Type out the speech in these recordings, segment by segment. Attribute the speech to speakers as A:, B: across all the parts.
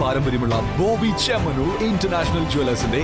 A: പാരമ്പര്യമുള്ള ബോബി ചെമ്മനൂർ ഇന്റർനാഷണൽ ജ്വല്ലേഴ്സിന്റെ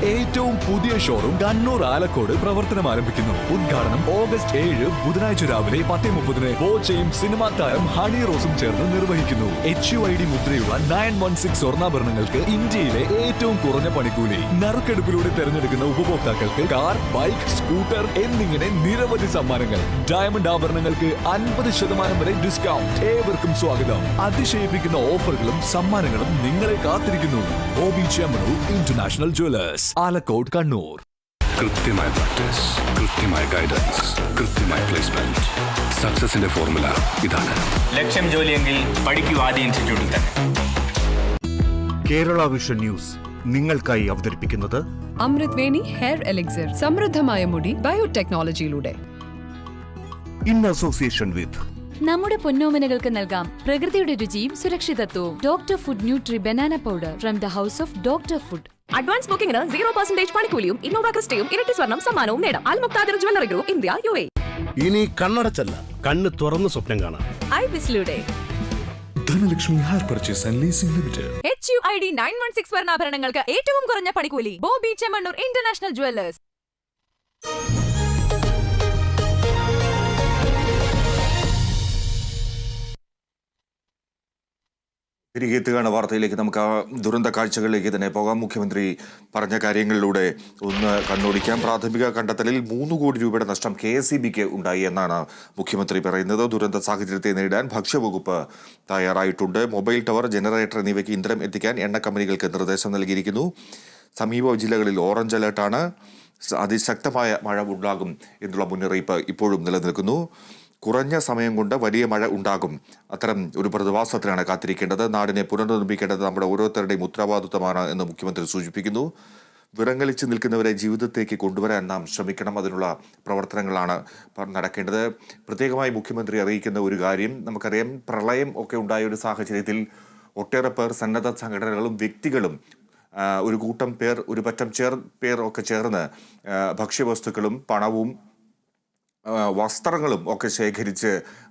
A: ഏറ്റവും പുതിയ ഷോറൂം കണ്ണൂർ ആലക്കോട് പ്രവർത്തനം ആരംഭിക്കുന്നു. ഉദ്ഘാടനം ഓഗസ്റ്റ് 7 ബുധനാഴ്ച രാവിലെ 10:30 ബോച്ചയും സിനിമാ താരം ഹണി റോസും ചേർന്ന് നിർവഹിക്കുന്നു. HUID മുദ്രയുള്ള 916 സ്വർണ്ണാഭരണങ്ങൾക്ക് ഇന്ത്യയിലെ ഏറ്റവും കുറഞ്ഞ പണിക്കൂലി. നറുക്കെടുപ്പിലൂടെ തെരഞ്ഞെടുക്കുന്ന ഉപഭോക്താക്കൾക്ക് കാർ, ബൈക്ക്, സ്കൂട്ടർ എന്നിങ്ങനെ നിരവധി സമ്മാനങ്ങൾ. ഡയമണ്ട് ആഭരണങ്ങൾക്ക് 50% വരെ ഡിസ്കൗണ്ട്. ഏവർക്കും സ്വാഗതം. അതിശയിപ്പിക്കുന്ന ഓഫറുകളും സമ്മാനങ്ങളും നിങ്ങളെ കാത്തിരിക്കുന്നു. Bobby Chemmanur international Jewellers, Alakode, Kannur.
B: കൃത്യമായ പ്രാക്ടീസ്, കൃത്യമായ ഗൈഡൻസ്, കൃത്യമായ പ്ലേസ്മെന്റ്. സക്സസിന്റെ ഫോർമുല ഇതാണ്.
C: ലക്ഷ്യം ജോലിയെങ്കിൽ പഠിക്കൂ ആദ്യ ഇൻസ്റ്റിറ്റ്യൂട്ടിൽ തന്നെ.
D: കേരള വിഷൻ ന്യൂസ് നിങ്ങൾക്കായി അവതരിപ്പിക്കുന്നത്
E: അമൃത് വേണി ഹെയർ എലിക്സിർ, സമൃദ്ധമായ മുടി ബയോടെക്നോളജിയിലൂടെ.
D: ഇൻ അസോസിയേഷൻ വിത്ത്
F: നമ്മുടെ പൊന്നോമനകൾക്ക് നൽകാം പ്രകൃതിയുടെ രുചിയും സുരക്ഷിതത്വവും. Doctor food nutri banana powder from the house of doctor food.
G: Advance ബുക്കിംഗിന് 0% പണിക്കൂലിയും ഇന്നോവ ക്രിസ്റ്റയും ഇരട്ടി സ്വർണം സമ്മാനവും നേടാം. Al Muqtadir jewellery group, India, UAE.
H: ഇനി കണ്ണടച്ചല്ല, കണ്ണ് തുറന്ന് സ്വപ്നം കാണാം.
G: ഐബിസിലൂടെ
A: Dhanlaxmi hire purchase and leasing limited.
G: HUID 916 സ്വർണ്ണാഭരണങ്ങൾക്ക് ഏറ്റവും കുറഞ്ഞ പണിക്കൂലി. Boby Chemmanur international jewellers.
I: തിരികെ എത്തുകയാണ് വാർത്തയിലേക്ക്. നമുക്ക് ആ ദുരന്ത കാഴ്ചകളിലേക്ക് തന്നെ പോകാം. മുഖ്യമന്ത്രി പറഞ്ഞ കാര്യങ്ങളിലൂടെ ഒന്ന് കണ്ണോടിക്കാം. പ്രാഥമിക കണ്ടെത്തലിൽ 3 കോടി രൂപയുടെ നഷ്ടം KSEBക്ക് ഉണ്ടായി എന്നാണ് മുഖ്യമന്ത്രി പറയുന്നത്. ദുരന്ത സാഹചര്യത്തെ നേരിടാൻ ഭക്ഷ്യവകുപ്പ് തയ്യാറായിട്ടുണ്ട്. മൊബൈൽ ടവർ, ജനറേറ്റർ എന്നിവയ്ക്ക് ഇന്ധനം എത്തിക്കാൻ എണ്ണ കമ്പനികൾക്ക് നിർദ്ദേശം നൽകിയിരിക്കുന്നു. സമീപ ജില്ലകളിൽ ഓറഞ്ച് അലേർട്ടാണ്. അതിശക്തമായ മഴ ഉണ്ടാകും എന്നുള്ള മുന്നറിയിപ്പ് ഇപ്പോഴും നിലനിൽക്കുന്നു. കുറഞ്ഞ സമയം കൊണ്ട് വലിയ മഴ ഉണ്ടാകും. അത്തരം ഒരു പ്രതിഭാസത്തിലാണ് കാത്തിരിക്കേണ്ടത്. നാടിനെ പുനർനിർമ്മിക്കേണ്ടത് നമ്മുടെ ഓരോരുത്തരുടെയും ഉത്തരവാദിത്വമാണ് എന്ന് മുഖ്യമന്ത്രി സൂചിപ്പിക്കുന്നു. വിറങ്ങലിച്ച് നിൽക്കുന്നവരെ ജീവിതത്തേക്ക് കൊണ്ടുവരാൻ നാം ശ്രമിക്കണം. അതിനുള്ള പ്രവർത്തനങ്ങളാണ് നടക്കേണ്ടത്. പ്രത്യേകമായി മുഖ്യമന്ത്രി അറിയിക്കുന്ന ഒരു കാര്യം, നമുക്കറിയാം, പ്രളയം ഒക്കെ ഉണ്ടായ ഒരു സാഹചര്യത്തിൽ ഒട്ടേറെ പേർ, സന്നദ്ധ സംഘടനകളും വ്യക്തികളും ഒരു കൂട്ടം പേർ, ഒരു പറ്റം പേർ ഒക്കെ ചേർന്ന് ഭക്ഷ്യവസ്തുക്കളും പണവും വസ്ത്രങ്ങളും ഒക്കെ ശേഖരിച്ച്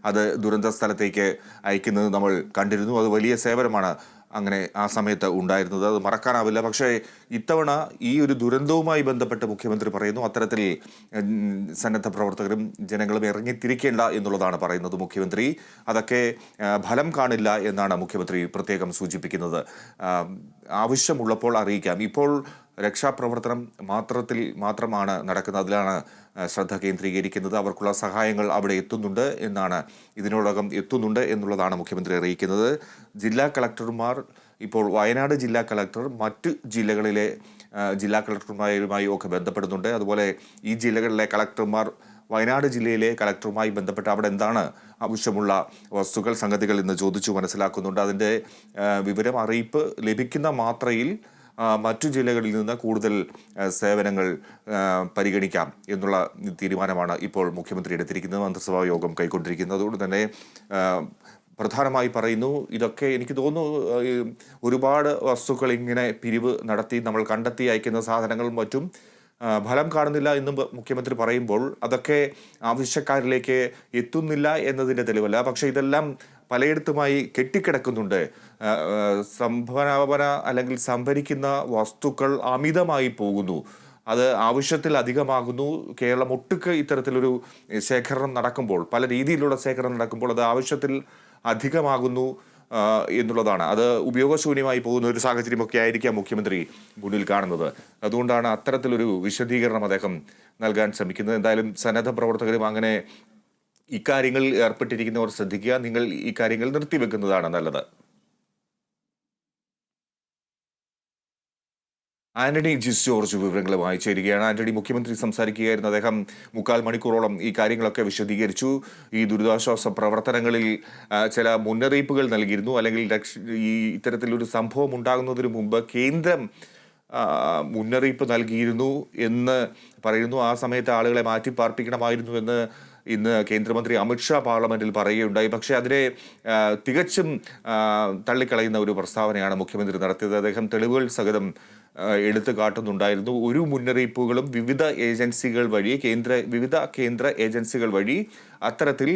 I: അത് ദുരന്ത സ്ഥലത്തേക്ക് അയക്കുന്നത് നമ്മൾ കണ്ടിരുന്നു. അത് വലിയ സേവനമാണ് അങ്ങനെ ആ സമയത്ത് ഉണ്ടായിരുന്നത്. അത് മറക്കാനാവില്ല. പക്ഷേ ഇത്തവണ ഈ ഒരു ദുരന്തവുമായി ബന്ധപ്പെട്ട് മുഖ്യമന്ത്രി പറയുന്നു, അത്തരത്തിൽ സന്നദ്ധ പ്രവർത്തകരും ജനങ്ങളും ഇറങ്ങിത്തിരിക്കേണ്ട എന്നുള്ളതാണ് പറയുന്നത് മുഖ്യമന്ത്രി. അതൊക്കെ ഫലം കാണില്ല എന്നാണ് മുഖ്യമന്ത്രി പ്രത്യേകം സൂചിപ്പിക്കുന്നത്. ആവശ്യമുള്ളപ്പോൾ അറിയിക്കാം. ഇപ്പോൾ രക്ഷാപ്രവർത്തനം മാത്രമാണ് നടക്കുന്നത്. അതിലാണ് ശ്രദ്ധ കേന്ദ്രീകരിക്കുന്നത്. അവർക്കുള്ള സഹായങ്ങൾ അവിടെ എത്തുന്നുണ്ട് എന്നാണ്, ഇതിനോടകം എത്തുന്നുണ്ട് എന്നുള്ളതാണ് മുഖ്യമന്ത്രി അറിയിക്കുന്നത്. ജില്ലാ കളക്ടർമാർ ഇപ്പോൾ വയനാട് ജില്ലാ കളക്ടർ മറ്റ് ജില്ലകളിലെ ജില്ലാ കളക്ടർമാരുമായി ഒക്കെ ബന്ധപ്പെടുന്നുണ്ട്. അതുപോലെ ഈ ജില്ലകളിലെ കളക്ടർമാർ വയനാട് ജില്ലയിലെ കളക്ടറുമായി ബന്ധപ്പെട്ട് അവിടെ എന്താണ് ആവശ്യമുള്ള വസ്തുക്കൾ, സംഗതികൾ എന്ന് ചോദിച്ചു മനസ്സിലാക്കുന്നുണ്ട്. അതിൻ്റെ വിവരം, അറിയിപ്പ് ലഭിക്കുന്ന മാത്രയിൽ മറ്റു ജില്ലകളിൽ നിന്ന് കൂടുതൽ സേവനങ്ങൾ പരിഗണിക്കാം എന്നുള്ള തീരുമാനമാണ് ഇപ്പോൾ മുഖ്യമന്ത്രി എടുത്തിരിക്കുന്നത്. മന്ത്രിസഭാ യോഗം കൈക്കൊണ്ടിരിക്കുന്നത്. അതുകൊണ്ട് തന്നെ പ്രധാനമായി പറയുന്നു, ഇതൊക്കെ എനിക്ക് തോന്നുന്നു ഒരുപാട് വസ്തുക്കൾ ഇങ്ങനെ പിരിവ് നടത്തി നമ്മൾ കണ്ടെത്തി അയക്കുന്ന സാധനങ്ങളും മറ്റും ഫലം കാണുന്നില്ല എന്നും മുഖ്യമന്ത്രി പറയുമ്പോൾ അതൊക്കെ ആവശ്യക്കാരിലേക്ക് എത്തുന്നില്ല എന്നതിൻ്റെ തെളിവല്ല. പക്ഷേ ഇതെല്ലാം പലയിടത്തുമായി കെട്ടിക്കിടക്കുന്നുണ്ട്. സംഭാവന അല്ലെങ്കിൽ സംഭരിക്കുന്ന വസ്തുക്കൾ അമിതമായി പോകുന്നു. അത് ആവശ്യത്തിൽ അധികമാകുന്നു. കേരളം ഒട്ടുക്ക് ഇത്തരത്തിലൊരു ശേഖരണം നടക്കുമ്പോൾ, പല രീതിയിലുള്ള ശേഖരണം നടക്കുമ്പോൾ അത് ആവശ്യത്തിൽ അധികമാകുന്നു എന്നുള്ളതാണ്. അത് ഉപയോഗശൂന്യമായി പോകുന്ന ഒരു സാഹചര്യമൊക്കെ ആയിരിക്കാം മുഖ്യമന്ത്രി മുന്നിൽ കാണുന്നത്. അതുകൊണ്ടാണ് അത്തരത്തിലൊരു വിശദീകരണം അദ്ദേഹം നൽകാൻ ശ്രമിക്കുന്നത്. എന്തായാലും സന്നദ്ധ പ്രവർത്തകരും അങ്ങനെ ഇക്കാര്യങ്ങളിൽ ഏർപ്പെട്ടിരിക്കുന്നവർ ശ്രദ്ധിക്കുക. നിങ്ങൾ ഈ കാര്യങ്ങൾ നിർത്തിവെക്കുന്നതാണ് നല്ലത്. ആന്റണി ജോർജ് വിവരങ്ങളുമായി ചേരുകയാണ്. ആന്റണി, മുഖ്യമന്ത്രി സംസാരിക്കുകയായിരുന്നു. അദ്ദേഹം 3/4 മണിക്കൂറോളം ഈ കാര്യങ്ങളൊക്കെ വിശദീകരിച്ചു. ഈ ദുരിതാശ്വാസ പ്രവർത്തനങ്ങളിൽ ചില മുന്നറിയിപ്പുകൾ നൽകിയിരുന്നു. അല്ലെങ്കിൽ ഈ ഇത്തരത്തിലൊരു സംഭവം ഉണ്ടാകുന്നതിന് മുമ്പ് കേന്ദ്രം മുന്നറിയിപ്പ് നൽകിയിരുന്നു എന്ന് പറയുന്നു. ആ സമയത്ത് ആളുകളെ മാറ്റിപ്പാർപ്പിക്കണമായിരുന്നു എന്ന് ഇന്ന് കേന്ദ്രമന്ത്രി അമിത്ഷാ പാർലമെന്റിൽ പറയുകയുണ്ടായി. പക്ഷേ അതിനെ തികച്ചും തള്ളിക്കളയുന്ന ഒരു പ്രസ്താവനയാണ് മുഖ്യമന്ത്രി നടത്തിയത്. അദ്ദേഹം തെളിവുകൾ സഹിതം എടുത്തു കാട്ടുന്നുണ്ടായിരുന്നു. ഒരു മുന്നറിയിപ്പുകളും വിവിധ ഏജൻസികൾ വഴി വിവിധ കേന്ദ്ര ഏജൻസികൾ വഴി അത്തരത്തിൽ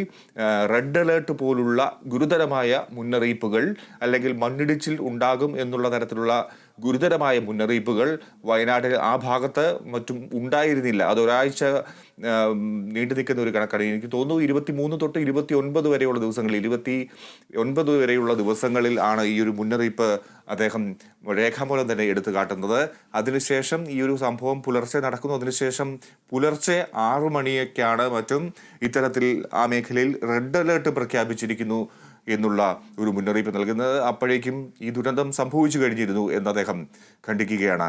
I: റെഡ് അലേർട്ട് പോലുള്ള ഗുരുതരമായ മുന്നറിയിപ്പുകൾ അല്ലെങ്കിൽ മണ്ണിടിച്ചിൽ ഉണ്ടാകും എന്നുള്ള തരത്തിലുള്ള ഗുരുതരമായ മുന്നറിയിപ്പുകൾ വയനാട് ആ ഭാഗത്ത് മറ്റും ഉണ്ടായിരുന്നില്ല. അതൊരാഴ്ച നീണ്ടു നിൽക്കുന്ന ഒരു കണക്കാണ്. എനിക്ക് തോന്നുന്നു 23 തൊട്ട് 29 വരെയുള്ള ദിവസങ്ങളിൽ 29 വരെയുള്ള ദിവസങ്ങളിൽ ആണ് ഈ ഒരു മുന്നറിയിപ്പ് അദ്ദേഹം രേഖാമൂലം തന്നെ എടുത്തു കാട്ടുന്നത്. അതിനുശേഷം ഈ ഒരു സംഭവം പുലർച്ചെ നടക്കുന്നു. അതിനുശേഷം പുലർച്ചെ 6 മണിയൊക്കെയാണ് മറ്റും ഇത്തരത്തിൽ ആ മേഖലയിൽ റെഡ് അലേർട്ട് പ്രഖ്യാപിച്ചിരിക്കുന്നു എന്നുള്ള ഒരു മുന്നറിയിപ്പ് നൽകുന്നത്. അപ്പോഴേക്കും ഈ ദുരന്തം സംഭവിച്ചു കഴിഞ്ഞിരുന്നു എന്ന് അദ്ദേഹം ഖണ്ഡിക്കുകയാണ്.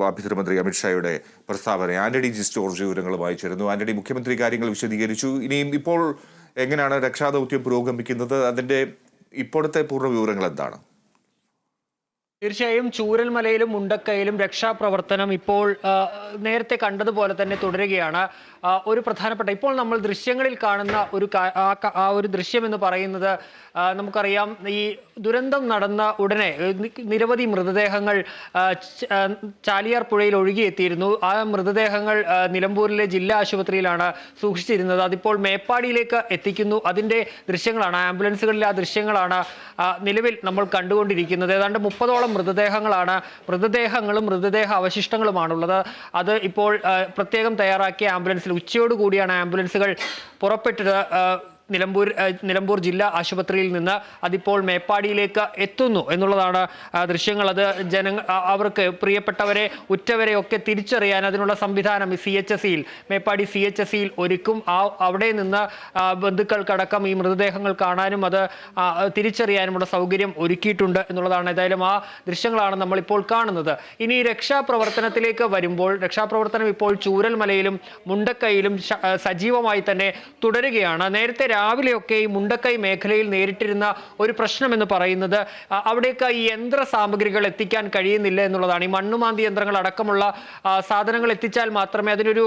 I: ആഭ്യന്തരമന്ത്രി അമിത്ഷായുടെ പ്രസ്താവന. ആന്റണി ജി ജോർജ് വിവരങ്ങളുമായി ചേരുന്നു. ആന്റണി, മുഖ്യമന്ത്രി കാര്യങ്ങൾ വിശദീകരിച്ചു. ഇനിയും ഇപ്പോൾ എങ്ങനെയാണ് രക്ഷാദൗത്യം പുരോഗമിക്കുന്നത്? അതിന്റെ ഇപ്പോഴത്തെ പൂർണ്ണ വിവരങ്ങൾ എന്താണ്?
J: തീർച്ചയായും ചൂരൽമലയിലും മുണ്ടക്കയിലും രക്ഷാപ്രവർത്തനം ഇപ്പോൾ നേരത്തെ കണ്ടതുപോലെ തന്നെ തുടരുകയാണ്. ഒരു പ്രധാനപ്പെട്ട ഇപ്പോൾ നമ്മൾ ദൃശ്യങ്ങളിൽ കാണുന്ന ഒരു ദൃശ്യം എന്ന് പറയുന്നത് നമുക്കറിയാം, ഈ ദുരന്തം നടന്ന ഉടനെ നിരവധി മൃതദേഹങ്ങൾ ചാലിയാർ പുഴയിൽ ഒഴുകിയെത്തിയിരുന്നു. ആ മൃതദേഹങ്ങൾ നിലമ്പൂരിലെ ജില്ലാ ആശുപത്രിയിലാണ് സൂക്ഷിച്ചിരുന്നത്. അതിപ്പോൾ മേപ്പാടിയിലേക്ക് എത്തിക്കുന്നു. അതിൻ്റെ ദൃശ്യങ്ങളാണ്, ആംബുലൻസുകളിലെ ആ ദൃശ്യങ്ങളാണ് നിലവിൽ നമ്മൾ കണ്ടുകൊണ്ടിരിക്കുന്നത്. ഏതാണ്ട് 30ഓളം മൃതദേഹങ്ങളും മൃതദേഹ അവശിഷ്ടങ്ങളുമാണുള്ളത്. അത് ഇപ്പോൾ പ്രത്യേകം തയ്യാറാക്കിയ ആംബുലൻസിൽ ഉച്ചയോടുകൂടിയാണ് ആംബുലൻസുകൾ പുറപ്പെട്ടത്. നിലമ്പൂർ ജില്ലാ ആശുപത്രിയിൽ നിന്ന് അതിപ്പോൾ മേപ്പാടിയിലേക്ക് എത്തുന്നു എന്നുള്ളതാണ് ദൃശ്യങ്ങൾ. അത് അവർക്ക് പ്രിയപ്പെട്ടവരെ ഉറ്റവരെയൊക്കെ തിരിച്ചറിയാൻ അതിനുള്ള സംവിധാനം CHSയിൽ മേപ്പാടി CHSയിൽ ഒരുക്കും. അവിടെ നിന്ന് ബന്ധുക്കൾക്കടക്കം ഈ മൃതദേഹങ്ങൾ കാണാനും അത് തിരിച്ചറിയാനുമുള്ള സൗകര്യം ഒരുക്കിയിട്ടുണ്ട് എന്നുള്ളതാണ്. ഏതായാലും ആ ദൃശ്യങ്ങളാണ് നമ്മളിപ്പോൾ കാണുന്നത്. ഇനി രക്ഷാപ്രവർത്തനത്തിലേക്ക് വരുമ്പോൾ, രക്ഷാപ്രവർത്തനം ഇപ്പോൾ ചൂരൽമലയിലും മുണ്ടക്കയിലും സജീവമായി തന്നെ തുടരുകയാണ്. നേരത്തെ രാവിലെയൊക്കെ ഈ മുണ്ടക്കൈ മേഖലയിൽ നേരിട്ടിരുന്ന ഒരു പ്രശ്നം എന്ന് പറയുന്നത് അവിടേക്ക് ഈ യന്ത്ര സാമഗ്രികൾ എത്തിക്കാൻ കഴിയുന്നില്ല എന്നുള്ളതാണ്. ഈ മണ്ണുമാന്തി യന്ത്രങ്ങൾ അടക്കമുള്ള സാധനങ്ങൾ എത്തിച്ചാൽ മാത്രമേ അതിനൊരു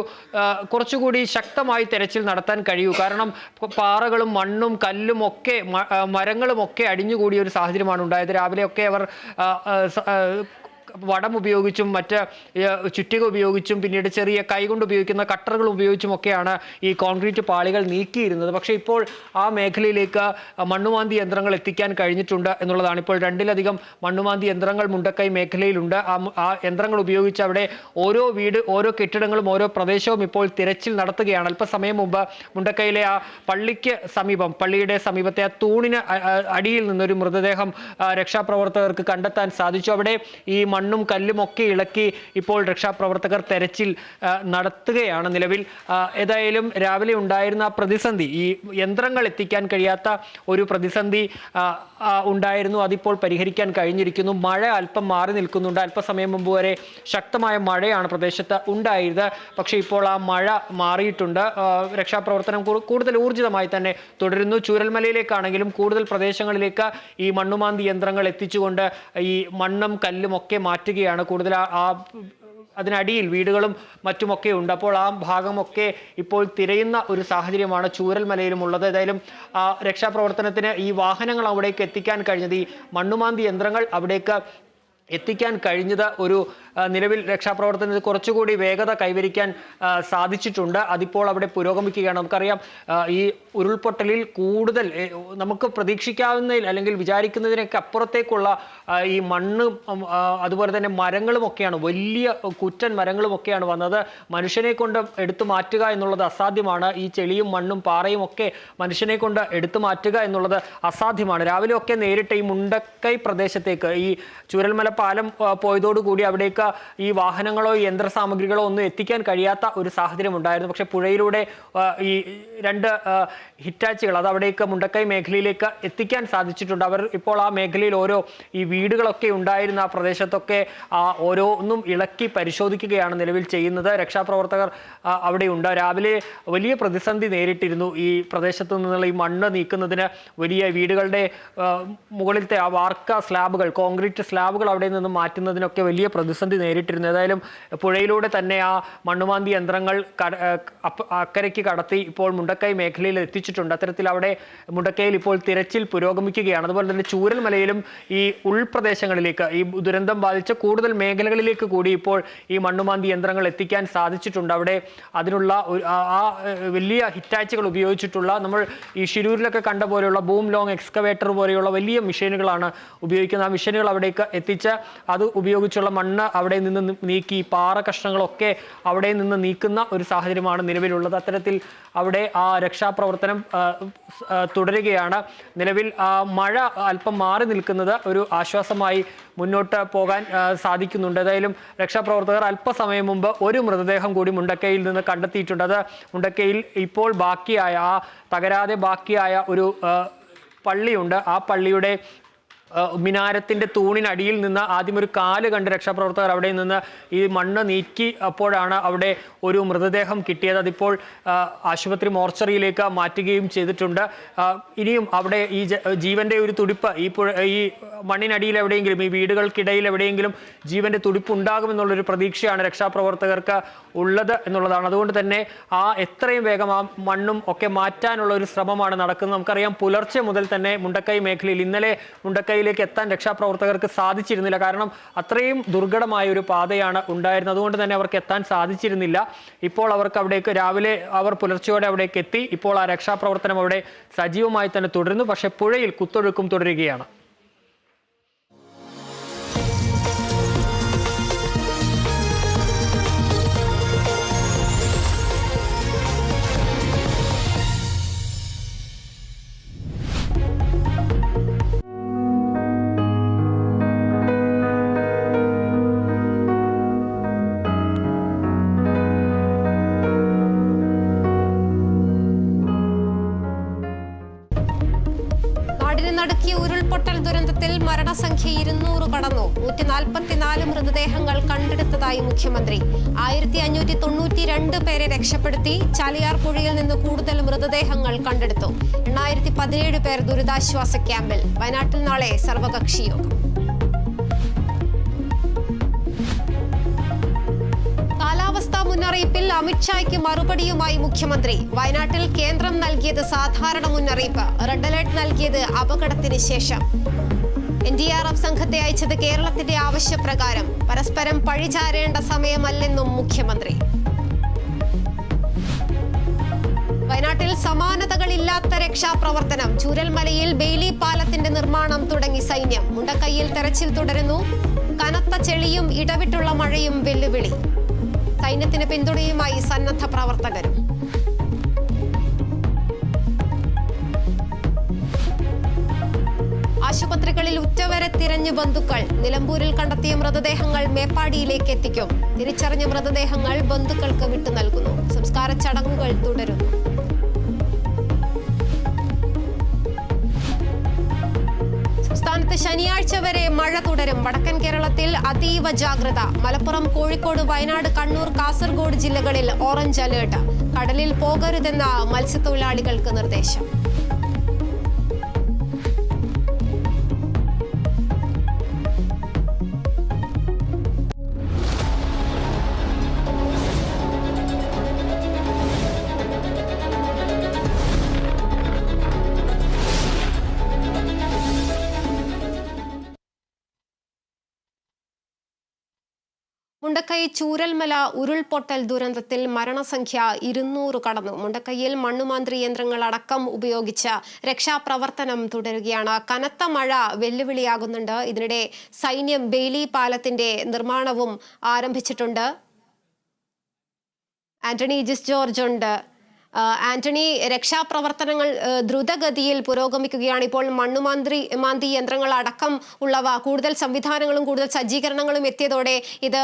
J: കുറച്ചുകൂടി ശക്തമായി തെരച്ചിൽ നടത്താൻ കഴിയൂ. കാരണം പാറകളും മണ്ണും കല്ലും ഒക്കെ മരങ്ങളും ഒക്കെ അടിഞ്ഞുകൂടിയ ഒരു സാഹചര്യമാണ് ഉണ്ടായത്. രാവിലെയൊക്കെ അവർ വടം ഉപയോഗിച്ചും മറ്റ് ചുറ്റിക ഉപയോഗിച്ചും പിന്നീട് ചെറിയ കൈകൊണ്ട് ഉപയോഗിക്കുന്ന കട്ടറുകൾ ഉപയോഗിച്ചും ഒക്കെയാണ് ഈ കോൺക്രീറ്റ് പാളികൾ നീക്കിയിരുന്നത്. പക്ഷേ ഇപ്പോൾ ആ മേഖലയിലേക്ക് മണ്ണുമാന്തി യന്ത്രങ്ങൾ എത്തിക്കാൻ കഴിഞ്ഞിട്ടുണ്ട് എന്നുള്ളതാണ്. ഇപ്പോൾ 2-ലധികം മണ്ണുമാന്തി യന്ത്രങ്ങൾ മുണ്ടക്കൈ മേഖലയിലുണ്ട്. ആ യന്ത്രങ്ങൾ ഉപയോഗിച്ച് അവിടെ ഓരോ കെട്ടിടങ്ങളും ഓരോ പ്രദേശവും ഇപ്പോൾ തിരച്ചിൽ നടത്തുകയാണ്. അല്പസമയം മുമ്പ് മുണ്ടക്കൈയിലെ ആ പള്ളിയുടെ സമീപത്തെ ആ തൂണിന് അടിയിൽ നിന്നൊരു മൃതദേഹം രക്ഷാപ്രവർത്തകർക്ക് കണ്ടെത്താൻ സാധിച്ചു. അവിടെ ഈ മണ്ണും കല്ലും ഒക്കെ ഇളക്കി ഇപ്പോൾ രക്ഷാപ്രവർത്തകർ തെരച്ചിൽ നടത്തുകയാണ് നിലവിൽ. ഏതായാലും രാവിലെ ഉണ്ടായിരുന്ന പ്രതിസന്ധി, ഈ യന്ത്രങ്ങൾ എത്തിക്കാൻ കഴിയാത്ത ഒരു പ്രതിസന്ധി ഉണ്ടായിരുന്നു. അതിപ്പോൾ പരിഹരിക്കാൻ കഴിഞ്ഞിരിക്കുന്നു. മഴ അല്പം മാറി നിൽക്കുന്നുണ്ട്. അല്പസമയം മുമ്പ് വരെ ശക്തമായ മഴയാണ് പ്രദേശത്ത് ഉണ്ടായത്. പക്ഷേ ഇപ്പോൾ ആ മഴ മാറിയിട്ടുണ്ട്. രക്ഷാപ്രവർത്തനം കൂടുതൽ ഊർജിതമായി തന്നെ തുടരുന്നു. ചൂരൽമലയിലേക്കാണെങ്കിലും കൂടുതൽ പ്രദേശങ്ങളിലേക്ക് ഈ മണ്ണുമാന്തി യന്ത്രങ്ങൾ എത്തിച്ചുകൊണ്ട് ഈ മണ്ണും കല്ലും ഒക്കെ മാറ്റുകയാണ്. കൂടുതൽ അതിനടിയിൽ വീടുകളും മറ്റുമൊക്കെ ഉണ്ട്. അപ്പോൾ ആ ഭാഗമൊക്കെ ഇപ്പോൾ തിരയുന്ന ഒരു സാഹചര്യമാണ് ചൂരൽമലയിലും ഉള്ളത്. ഏതായാലും രക്ഷാപ്രവർത്തനത്തിന് ഈ വാഹനങ്ങൾ അവിടേക്ക് എത്തിക്കാൻ കഴിഞ്ഞത്, ഈ മണ്ണുമാന്തി യന്ത്രങ്ങൾ അവിടേക്ക് എത്തിക്കാൻ കഴിഞ്ഞത് ഒരു നിലവിൽ രക്ഷാപ്രവർത്തനത്തിൽ കുറച്ചുകൂടി വേഗത കൈവരിക്കാൻ സാധിച്ചിട്ടുണ്ട്. അതിപ്പോൾ അവിടെ പുരോഗമിക്കുകയാണ്. നമുക്കറിയാം, ഈ ഉരുൾപൊട്ടലിൽ കൂടുതൽ നമുക്ക് പ്രതീക്ഷിക്കാവുന്നതിൽ അല്ലെങ്കിൽ വിചാരിക്കുന്നതിനൊക്കെ അപ്പുറത്തേക്കുള്ള ഈ മണ്ണ് അതുപോലെ തന്നെ മരങ്ങളും ഒക്കെയാണ്, വലിയ കുറ്റൻ മരങ്ങളും ഒക്കെയാണ് വന്നത്. മനുഷ്യനെ കൊണ്ട് എടുത്തു മാറ്റുക എന്നുള്ളത് അസാധ്യമാണ്. ഈ ചെളിയും മണ്ണും പാറയും ഒക്കെ മനുഷ്യനെ കൊണ്ട് എടുത്തു മാറ്റുക എന്നുള്ളത് അസാധ്യമാണ്. രാവിലെ ഒക്കെ നേരിട്ട് ഈ മുണ്ടക്കൈ പ്രദേശത്തേക്ക്, ഈ ചൂരൽമല പാലം പോയതോടുകൂടി അവിടേക്ക് ഈ വാഹനങ്ങളോ യന്ത്രസാമഗ്രികളോ ഒന്നും എത്തിക്കാൻ കഴിയാത്ത ഒരു സാഹചര്യം ഉണ്ടായിരുന്നു. പക്ഷേ പുഴയിലൂടെ ഈ 2 ഹിറ്റാച്ചികൾ അത് അവിടേക്ക് മുണ്ടക്കൈ മേഖലയിലേക്ക് എത്തിക്കാൻ സാധിച്ചിട്ടുണ്ട്. അവർ ഇപ്പോൾ ആ മേഖലയിൽ ഈ വീടുകളൊക്കെ ഉണ്ടായിരുന്ന ആ പ്രദേശത്തൊക്കെ ഓരോന്നും ഇളക്കി പരിശോധിക്കുകയാണ് നിലവിൽ ചെയ്യുന്നത്. രക്ഷാപ്രവർത്തകർ അവിടെയുണ്ട്. രാവിലെ വലിയ പ്രതിസന്ധി നേരിട്ടിരുന്നു. ഈ പ്രദേശത്തു നിന്നുള്ള ഈ മണ്ണ് നീക്കുന്നതിന് വലിയ വീടുകളുടെ മുകളിലത്തെ ആ വാർക്ക സ്ലാബുകൾ, കോൺക്രീറ്റ് സ്ലാബുകൾ അവിടെ അവിടെ നിന്ന് മാറ്റുന്നതിനൊക്കെ വലിയ പ്രതിസന്ധി നേരിട്ടിരുന്നു. ഏതായാലും പുഴയിലൂടെ തന്നെ ആ മണ്ണുമാന്തി യന്ത്രങ്ങൾ അക്കരയ്ക്ക് കടത്തി ഇപ്പോൾ മുണ്ടക്കൈ മേഖലയിൽ എത്തിച്ചിട്ടുണ്ട്. അത്തരത്തിൽ അവിടെ മുണ്ടക്കൈയിൽ ഇപ്പോൾ തിരച്ചിൽ പുരോഗമിക്കുകയാണ്. അതുപോലെ തന്നെ ചൂരൽമലയിലും ഈ ഉൾപ്രദേശങ്ങളിലേക്ക്, ഈ ദുരന്തം ബാധിച്ച കൂടുതൽ മേഖലകളിലേക്ക് കൂടി ഇപ്പോൾ ഈ മണ്ണുമാന്തി യന്ത്രങ്ങൾ എത്തിക്കാൻ സാധിച്ചിട്ടുണ്ട്. അവിടെ അതിനുള്ള ആ വലിയ ഹിറ്റാച്ചുകൾ ഉപയോഗിച്ചിട്ടുള്ള, നമ്മൾ ഈ ഷിരൂരിലൊക്കെ കണ്ട പോലെയുള്ള ബൂം ലോങ് എക്സ്കവേറ്റർ പോലെയുള്ള വലിയ മെഷീനുകളാണ് ഉപയോഗിക്കുന്നത്. ആ മെഷീനുകൾ അവിടേക്ക് എത്തിച്ച് അത് ഉപയോഗിച്ചുള്ള മണ്ണ് അവിടെ നിന്ന് നീക്കി, പാറ കഷ്ണങ്ങളൊക്കെ അവിടെ നിന്ന് നീക്കുന്ന ഒരു സാഹചര്യമാണ് നിലവിലുള്ളത്. അത്തരത്തിൽ അവിടെ ആ രക്ഷാപ്രവർത്തനം തുടരുകയാണ്. നിലവിൽ മഴ അല്പം മാറി നിൽക്കുന്നത് ഒരു ആശ്വാസമായി മുന്നോട്ട് പോകാൻ സാധിക്കുന്നുണ്ട്. ഏതായാലും രക്ഷാപ്രവർത്തകർ അല്പസമയം മുമ്പ് ഒരു മൃതദേഹം കൂടി മുണ്ടക്കൈയിൽ നിന്ന് കണ്ടെത്തിയിട്ടുണ്ട്. അത് മുണ്ടക്കൈയിൽ ഇപ്പോൾ ബാക്കിയായ, ആ തകരാതെ ബാക്കിയായ ഒരു പള്ളിയുണ്ട്. ആ പള്ളിയുടെ മിനാരത്തിന്റെ തൂണിനടിയിൽ നിന്ന് ആദ്യം ഒരു കാല് കണ്ട് രക്ഷാപ്രവർത്തകർ അവിടെ നിന്ന് ഈ മണ്ണ് നീക്കി അപ്പോഴാണ് അവിടെ ഒരു മൃതദേഹം കിട്ടിയത്. അതിപ്പോൾ ആശുപത്രി മോർച്ചറിയിലേക്ക് മാറ്റുകയും ചെയ്തിട്ടുണ്ട്. ഇനിയും അവിടെ ഈ ജീവന്റെ ഒരു തുടിപ്പ്, ഈ മണ്ണിനടിയിൽ എവിടെയെങ്കിലും, ഈ വീടുകൾക്കിടയിൽ എവിടെയെങ്കിലും ജീവന്റെ തുടിപ്പ് ഉണ്ടാകുമെന്നുള്ളൊരു പ്രതീക്ഷയാണ് രക്ഷാപ്രവർത്തകർക്ക് ഉള്ളത് എന്നുള്ളതാണ്. അതുകൊണ്ട് തന്നെ എത്രയും വേഗം ആ മണ്ണും ഒക്കെ മാറ്റാനുള്ള ഒരു ശ്രമമാണ് നടക്കുന്നത്. നമുക്കറിയാം, പുലർച്ചെ മുതൽ തന്നെ മുണ്ടക്കൈ മേഖലയിൽ, ഇന്നലെ മുണ്ടക്കൈയിലേക്ക് എത്താൻ രക്ഷാപ്രവർത്തകർക്ക് സാധിച്ചിരുന്നില്ല. കാരണം അത്രയും ദുർഘടമായ ഒരു പാതയാണ് ഉണ്ടായിരുന്നത്. അതുകൊണ്ട് തന്നെ അവർക്ക് എത്താൻ സാധിച്ചിരുന്നില്ല. ഇപ്പോൾ അവർക്ക് അവിടേക്ക് രാവിലെ അവർ പുലർച്ചയോടെ അവിടേക്ക് എത്തി. ഇപ്പോൾ ആ രക്ഷാപ്രവർത്തനം അവിടെ സജീവമായി തന്നെ തുടരുന്നു. പക്ഷേ പുഴയിൽ കുത്തൊഴുക്കും തുടരുകയാണ്.
K: നടുക്കിയ ഉരുൾപൊട്ടൽ ദുരന്തത്തിൽ മരണസംഖ്യ 200 കടന്നു. 144 മൃതദേഹങ്ങൾ കണ്ടെടുത്തതായി മുഖ്യമന്ത്രി. 1592 പേരെ രക്ഷപ്പെടുത്തി. ചാലിയാർ പുഴയിൽ നിന്ന് കൂടുതൽ മൃതദേഹങ്ങൾ കണ്ടെടുത്തു. 817 പേർ ദുരിതാശ്വാസ ക്യാമ്പിൽ. വയനാട്ടിൽ നാളെ സർവകക്ഷി യോഗം. കാലാവസ്ഥാ മുന്നറിയിപ്പിൽ അമിത്ഷായ്ക്ക് മറുപടിയുമായി മുഖ്യമന്ത്രി. വയനാട്ടിൽ കേന്ദ്രം നൽകിയത് സാധാരണ മുന്നറിയിപ്പ്, റെഡ് അലർട്ട് നൽകിയത് അപകടത്തിന് ശേഷം. NDRF സംഘത്തെ അയച്ചത് കേരളത്തിന്റെ ആവശ്യപ്രകാരം. പരസ്പരം പഴിചാരേണ്ട സമയമല്ലെന്നും മുഖ്യമന്ത്രി. വയനാട്ടിൽ സമാനതകളില്ലാത്ത രക്ഷാപ്രവർത്തനം. ചൂരൽമലയിൽ ബെയിലി പാലത്തിന്റെ നിർമ്മാണം തുടങ്ങി സൈന്യം. മുണ്ടക്കൈയിൽ തെരച്ചിൽ തുടരുന്നു. കനത്ത ചെളിയും ഇടവിട്ടുള്ള മഴയും വെല്ലുവിളി. സൈന്യത്തിന് പിന്തുണയുമായി സന്നദ്ധ പ്രവർത്തകരും. ആശുപത്രികളിൽ ഉറ്റവരെ തിരഞ്ഞു ബന്ധുക്കൾ. നിലമ്പൂരിൽ കണ്ടെത്തിയ മൃതദേഹങ്ങൾ മേപ്പാടിയിലേക്ക് എത്തിക്കും. തിരിച്ചറിഞ്ഞ മൃതദേഹങ്ങൾ ബന്ധുക്കൾക്ക് വിട്ടു നൽകുന്നു. സംസ്കാര ചടങ്ങുകൾ തുടരുന്നു. സംസ്ഥാനത്ത് ശനിയാഴ്ച വരെ മഴ തുടരും. വടക്കൻ കേരളത്തിൽ അതീവ ജാഗ്രത. മലപ്പുറം, കോഴിക്കോട്, വയനാട്, കണ്ണൂർ, കാസർഗോഡ് ജില്ലകളിൽ ഓറഞ്ച് അലേർട്ട്. കടലിൽ പോകരുതെന്ന മത്സ്യത്തൊഴിലാളികൾക്ക് നിർദ്ദേശം. മുണ്ടക്കൈ ചൂരൽമല ഉരുൾപൊട്ടൽ ദുരന്തത്തിൽ മരണസംഖ്യ 200 കടന്നു. മുണ്ടക്കൈയിൽ മണ്ണുമാന്ത്രി യന്ത്രങ്ങൾ അടക്കം ഉപയോഗിച്ച് രക്ഷാപ്രവർത്തനം തുടരുകയാണ്. കനത്ത മഴ വെല്ലുവിളിയാകുന്നുണ്ട്. ഇതിനിടെ സൈന്യം ബെയിലി പാലത്തിന്റെ നിർമ്മാണവും ആരംഭിച്ചിട്ടുണ്ട്. ആന്റണി ജിസ് ജോർജ് ഉണ്ട്. ആന്റണി, രക്ഷാപ്രവർത്തനങ്ങൾ ദ്രുതഗതിയിൽ പുരോഗമിക്കുകയാണ്. ഇപ്പോൾ മണ്ണുമാന്തി യന്ത്രങ്ങൾ അടക്കം ഉള്ളവ, കൂടുതൽ സംവിധാനങ്ങളും കൂടുതൽ സജ്ജീകരണങ്ങളും എത്തിയതോടെ ഇത്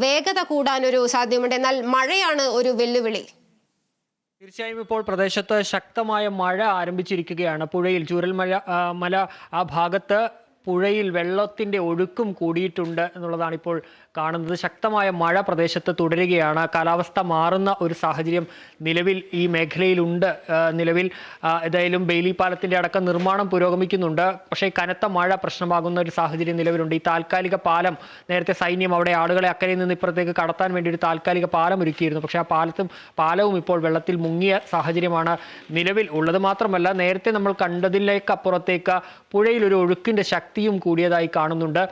K: വേഗത കൂടാനൊരു സാധ്യതയുണ്ട്. എന്നാൽ മഴയാണ് ഒരു വെല്ലുവിളി.
J: തീർച്ചയായും ഇപ്പോൾ പ്രദേശത്ത് ശക്തമായ മഴ ആരംഭിച്ചിരിക്കുകയാണ്. പുഴയിൽ ചൂരൽമല ആ ഭാഗത്ത് പുഴയിൽ വെള്ളത്തിൻ്റെ ഒഴുക്കും കൂടിയിട്ടുണ്ട് എന്നുള്ളതാണ് ഇപ്പോൾ കാണുന്നത്. ശക്തമായ മഴ പ്രദേശത്ത് തുടരുകയാണ്. കാലാവസ്ഥ മാറുന്ന ഒരു സാഹചര്യം നിലവിൽ ഈ മേഖലയിലുണ്ട്. നിലവിൽ ഏതായാലും ബെയിലി പാലത്തിൻ്റെ അടക്കം നിർമ്മാണം പുരോഗമിക്കുന്നുണ്ട്. പക്ഷേ കനത്ത മഴ പ്രശ്നമാകുന്ന ഒരു സാഹചര്യം നിലവിലുണ്ട്. ഈ താൽക്കാലിക പാലം നേരത്തെ സൈന്യം അവിടെ ആളുകളെ അക്കരയിൽ നിന്ന് ഇപ്പുറത്തേക്ക് കടത്താൻ വേണ്ടി ഒരു താൽക്കാലിക പാലം ഒരുക്കിയിരുന്നു. പക്ഷേ ആ പാലവും ഇപ്പോൾ വെള്ളത്തിൽ മുങ്ങിയ സാഹചര്യമാണ് നിലവിൽ ഉള്ളത്. മാത്രമല്ല നേരത്തെ നമ്മൾ കണ്ടതിലേക്ക് അപ്പുറത്തേക്ക് പുഴയിൽ ഒരു ഒഴുക്കിൻ്റെ ശക്തിയും കൂടിയതായി കാണുന്നുണ്ട്.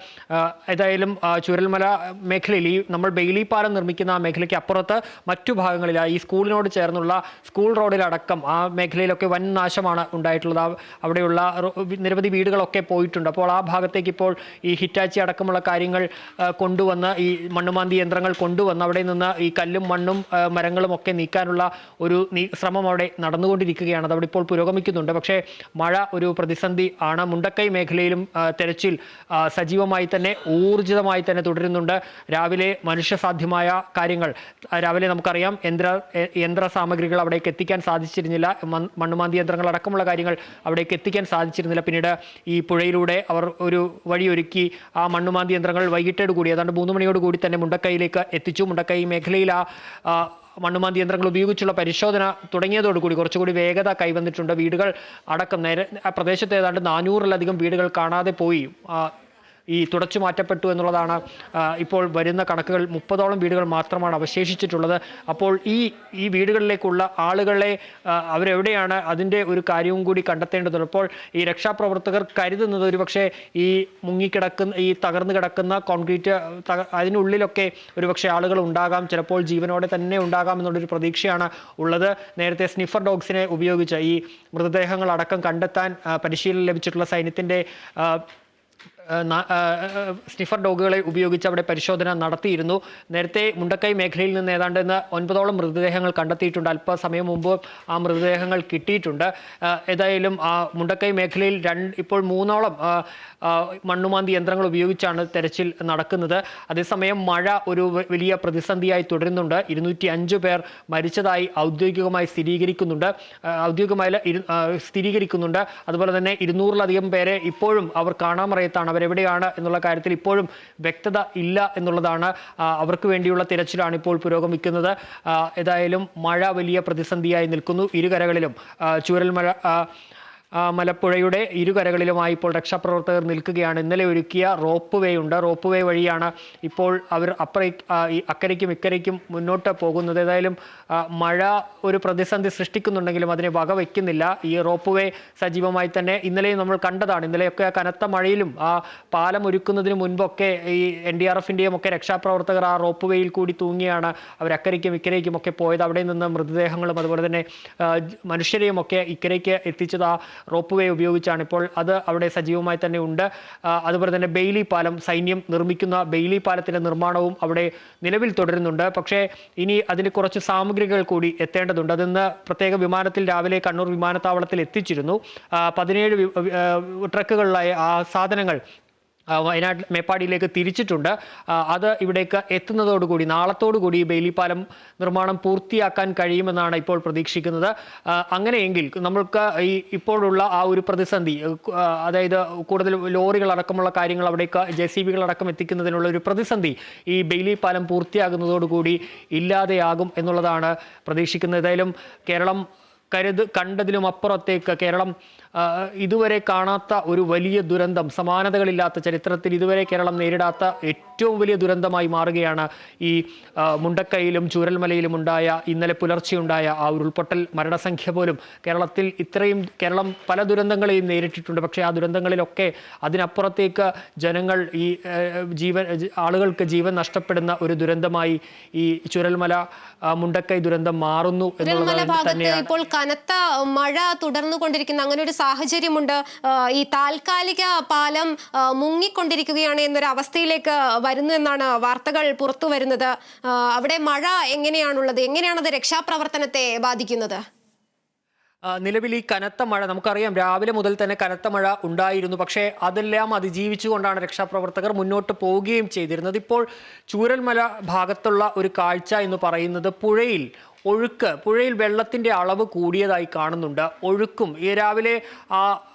J: ഏതായാലും ചൂരൽമല മേഖലയിൽ ഈ നമ്മൾ ബെയിലി പാലം നിർമ്മിക്കുന്ന ആ മേഖലയ്ക്ക് അപ്പുറത്ത് മറ്റു ഭാഗങ്ങളിൽ ഈ സ്കൂളിനോട് ചേർന്നുള്ള സ്കൂൾ റോഡിലടക്കം ആ മേഖലയിലൊക്കെ വൻ നാശമാണ് ഉണ്ടായിട്ടുള്ളത്. അവിടെയുള്ള നിരവധി വീടുകളൊക്കെ പോയിട്ടുണ്ട്. അപ്പോൾ ആ ഭാഗത്തേക്ക് ഇപ്പോൾ ഈ ഹിറ്റാച്ചി അടക്കമുള്ള കാര്യങ്ങൾ കൊണ്ടുവന്ന് ഈ മണ്ണുമാന്തി യന്ത്രങ്ങൾ കൊണ്ടുവന്ന് അവിടെ നിന്ന് ഈ കല്ലും മണ്ണും മരങ്ങളും ഒക്കെ നീക്കാനുള്ള ഒരു ശ്രമം അവിടെ നടന്നുകൊണ്ടിരിക്കുകയാണ്. അതവിടെ ഇപ്പോൾ പുരോഗമിക്കുന്നുണ്ട്. പക്ഷേ മഴ ഒരു പ്രതിസന്ധി ആണ്. മുണ്ടക്കൈ മേഖലയിലും തെരച്ചിൽ സജീവമായി തന്നെ ഊർജിതമായി തന്നെ തുടരുന്നുണ്ട്. രാവിലെ മനുഷ്യസാധ്യമായ കാര്യങ്ങൾ രാവിലെ നമുക്കറിയാം യന്ത്ര സാമഗ്രികൾ അവിടേക്ക് എത്തിക്കാൻ സാധിച്ചിരുന്നില്ല. മണ്ണുമാന്തി യന്ത്രങ്ങൾ അടക്കമുള്ള കാര്യങ്ങൾ അവിടേക്ക് എത്തിക്കാൻ സാധിച്ചിരുന്നില്ല. പിന്നീട് ഈ പുഴയിലൂടെ അവർ ഒരു വഴിയൊരുക്കി ആ മണ്ണുമാന്തി യന്ത്രങ്ങൾ വൈകിട്ടോട് കൂടി ഏതാണ്ട് 3 മണിയോട് കൂടി തന്നെ മുണ്ടക്കൈയിലേക്ക് എത്തിച്ചു. മുണ്ടക്കൈ മേഖലയിൽ മണ്ണുമാന്തി യന്ത്രങ്ങൾ ഉപയോഗിച്ചുള്ള പരിശോധന തുടങ്ങിയതോടുകൂടി കുറച്ചുകൂടി വേഗത കൈവന്നിട്ടുണ്ട്. വീടുകൾ അടക്കം പ്രദേശത്ത് ഏതാണ്ട് 400-ലധികം വീടുകൾ കാണാതെ പോയി, ഈ തുടച്ചു മാറ്റപ്പെട്ടു എന്നുള്ളതാണ് ഇപ്പോൾ വരുന്ന കണക്കുകൾ. 30ഓളം വീടുകൾ മാത്രമാണ് അവശേഷിച്ചിട്ടുള്ളത്. അപ്പോൾ ഈ വീടുകളിലേക്കുള്ള ആളുകളെ അവരെവിടെയാണ് അതിൻ്റെ ഒരു കാര്യവും കൂടി കണ്ടെത്തേണ്ടതുണ്ട്. അപ്പോൾ ഈ രക്ഷാപ്രവർത്തകർ കരുതുന്നത് ഒരുപക്ഷെ ഈ മുങ്ങിക്കിടക്കുന്ന ഈ തകർന്നു കിടക്കുന്ന കോൺക്രീറ്റ് അതിനുള്ളിലൊക്കെ ഒരുപക്ഷെ ആളുകൾ ഉണ്ടാകാം, ചിലപ്പോൾ ജീവനോടെ തന്നെ ഉണ്ടാകാം എന്നുള്ളൊരു പ്രതീക്ഷയാണ് ഉള്ളത്. നേരത്തെ സ്നിഫർ ഡോഗ്സിനെ ഉപയോഗിച്ച് ഈ മൃതദേഹങ്ങൾ അടക്കം കണ്ടെത്താൻ പരിശീലനം ലഭിച്ചിട്ടുള്ള സൈന്യത്തിൻ്റെ സ്നിഫർ ഡോഗുകളെ ഉപയോഗിച്ച് അവിടെ പരിശോധന നടത്തിയിരുന്നു. നേരത്തെ മുണ്ടക്കൈ മേഖലയിൽ നിന്ന് ഏതാണ്ട് 9ഓളം മൃതദേഹങ്ങൾ കണ്ടെത്തിയിട്ടുണ്ട്. അല്പസമയം മുമ്പ് ആ മൃതദേഹങ്ങൾ കിട്ടിയിട്ടുണ്ട്. ഏതായാലും ആ മുണ്ടക്കൈ മേഖലയിൽ ഇപ്പോൾ 3ഓളം മണ്ണുമാന്തി യന്ത്രങ്ങൾ ഉപയോഗിച്ചാണ് തെരച്ചിൽ നടക്കുന്നത്. അതേസമയം മഴ ഒരു വലിയ പ്രതിസന്ധിയായി തുടരുന്നുണ്ട്. 205 പേർ മരിച്ചതായി ഔദ്യോഗികമായി സ്ഥിരീകരിക്കുന്നുണ്ട്. അതുപോലെ തന്നെ 200-ലധികം പേരെ ഇപ്പോഴും അവർ കാണാമറയത്താണ്. അവരെവിടെയാണ് എന്നുള്ള കാര്യത്തിൽ ഇപ്പോഴും വ്യക്തത ഇല്ല എന്നുള്ളതാണ്. അവർക്ക് വേണ്ടിയുള്ള തിരച്ചിലാണ് ഇപ്പോൾ പുരോഗമിക്കുന്നത്. ഏതായാലും മഴ വലിയ പ്രതിസന്ധിയായി നിൽക്കുന്നു. ഇരുകരകളിലും മലപ്പുഴയുടെ ഇരുകരകളിലുമായി ഇപ്പോൾ രക്ഷാപ്രവർത്തകർ നിൽക്കുകയാണ്. ഇന്നലെ ഒരുക്കിയ റോപ്പ് വേ ഉണ്ട്. റോപ്പ് വേ വഴിയാണ് ഇപ്പോൾ അവർ അക്കരയ്ക്കും ഇക്കരയ്ക്കും മുന്നോട്ട് പോകുന്നത്. ഏതായാലും മഴ ഒരു പ്രതിസന്ധി സൃഷ്ടിക്കുന്നുണ്ടെങ്കിലും അതിനെ വകവയ്ക്കുന്നില്ല. ഈ റോപ്പ് വേ സജീവമായി തന്നെ ഇന്നലെയും നമ്മൾ കണ്ടതാണ്. ഇന്നലെയൊക്കെ കനത്ത മഴയിലും ആ പാലം ഒരുക്കുന്നതിന് മുൻപൊക്കെ ഈ NDRFൻ്റെയും ഒക്കെ രക്ഷാപ്രവർത്തകർ ആ റോപ്പ് വേയിൽ കൂടി തൂങ്ങിയാണ് അവർ അക്കരയ്ക്കും ഇക്കരയ്ക്കും ഒക്കെ പോയത്. അവിടെ നിന്ന് മൃതദേഹങ്ങളും അതുപോലെ തന്നെ മനുഷ്യരെയും ഒക്കെ ഇക്കരയ്ക്ക് എത്തിച്ചത് ആ റോപ്പ് വേ ഉപയോഗിച്ചാണ്. ഇപ്പോൾ അത് അവിടെ സജീവമായി തന്നെ ഉണ്ട്. അതുപോലെ തന്നെ ബെയിലി പാലം, സൈന്യം നിർമ്മിക്കുന്ന ബെയിലി പാലത്തിൻ്റെ നിർമ്മാണവും അവിടെ നിലവിൽ തുടരുന്നുണ്ട്. പക്ഷേ ഇനി അതിന് കുറച്ച് സാമഗ്രികൾ കൂടി എത്തേണ്ടതുണ്ട്. അതിന്ന് പ്രത്യേക വിമാനത്തിൽ രാവിലെ കണ്ണൂർ വിമാനത്താവളത്തിൽ എത്തിച്ചിരുന്നു. 17 ട്രക്കുകളിലായ ആ സാധനങ്ങൾ വയനാട് മേപ്പാടിയിലേക്ക് തിരിച്ചിട്ടുണ്ട്. അത് ഇവിടേക്ക് എത്തുന്നതോടുകൂടി നാളത്തോടുകൂടി ബെയിലി പാലം നിർമ്മാണം പൂർത്തിയാക്കാൻ കഴിയുമെന്നാണ് ഇപ്പോൾ പ്രതീക്ഷിക്കുന്നത്. അങ്ങനെയെങ്കിൽ നമ്മൾക്ക് ഇപ്പോഴുള്ള ആ ഒരു പ്രതിസന്ധി, അതായത് കൂടുതൽ ലോറികൾ അടക്കമുള്ള കാര്യങ്ങൾ അവിടേക്ക് JCB അടക്കം എത്തിക്കുന്നതിനുള്ള ഒരു പ്രതിസന്ധി ഈ ബെയിലി പാലം പൂർത്തിയാകുന്നതോടുകൂടി ഇല്ലാതെയാകും എന്നുള്ളതാണ് പ്രതീക്ഷിക്കുന്നത്. ഏതായാലും കേരളം കണ്ടതിലും അപ്പുറത്തേക്ക് കേരളം ഇതുവരെ കാണാത്ത ഒരു വലിയ ദുരന്തം, സമാനതകളില്ലാത്ത ചരിത്രത്തിൽ ഇതുവരെ കേരളം നേരിടാത്ത ഏറ്റവും വലിയ ദുരന്തമായി മാറുകയാണ് ഈ മുണ്ടക്കൈയിലും ചൂരൽമലയിലും ഇന്നലെ പുലർച്ചെയുണ്ടായ ആ ഉരുൾപൊട്ടൽ. മരണസംഖ്യ പോലും കേരളം പല ദുരന്തങ്ങളെയും നേരിട്ടിട്ടുണ്ട്. പക്ഷേ ആ ദുരന്തങ്ങളിലൊക്കെ അതിനപ്പുറത്തേക്ക് ജനങ്ങൾ ആളുകൾക്ക് ജീവൻ നഷ്ടപ്പെടുന്ന ഒരു ദുരന്തമായി ഈ ചൂരൽമല മുണ്ടക്കൈ ദുരന്തം മാറുന്നു എന്നുള്ളത് തന്നെയാണ്.
K: ഇപ്പോൾ കനത്ത മഴ തുടർന്നുകൊണ്ടിരിക്കുന്ന അങ്ങനെ ഒരു സാഹചര്യമുണ്ട്. ഈ താൽക്കാലിക പാലം മുങ്ങിക്കൊണ്ടിരിക്കുകയാണ് എന്നൊരു അവസ്ഥയിലേക്ക് വരുന്നു എന്നാണ് വാർത്തകൾ പുറത്തു വരുന്നത്. അവിടെ മഴ എങ്ങനെയാണുള്ളത്? എങ്ങനെയാണത് രക്ഷാപ്രവർത്തനത്തെ ബാധിക്കുന്നത്?
J: നിലവിൽ ഈ കനത്ത മഴ നമുക്കറിയാം, രാവിലെ മുതൽ തന്നെ കനത്ത മഴ ഉണ്ടായിരുന്നു. പക്ഷേ അതെല്ലാം അതിജീവിച്ചുകൊണ്ടാണ് രക്ഷാപ്രവർത്തകർ മുന്നോട്ട് പോവുകയും ചെയ്തിരുന്നത്. ഇപ്പോൾ ചൂരൽമല ഭാഗത്തുള്ള ഒരു കാഴ്ച എന്ന് പറയുന്നത് പുഴയിൽ വെള്ളത്തിൻ്റെ അളവ് കൂടിയതായി കാണുന്നുണ്ട്. ഒഴുക്കും ഈ രാവിലെ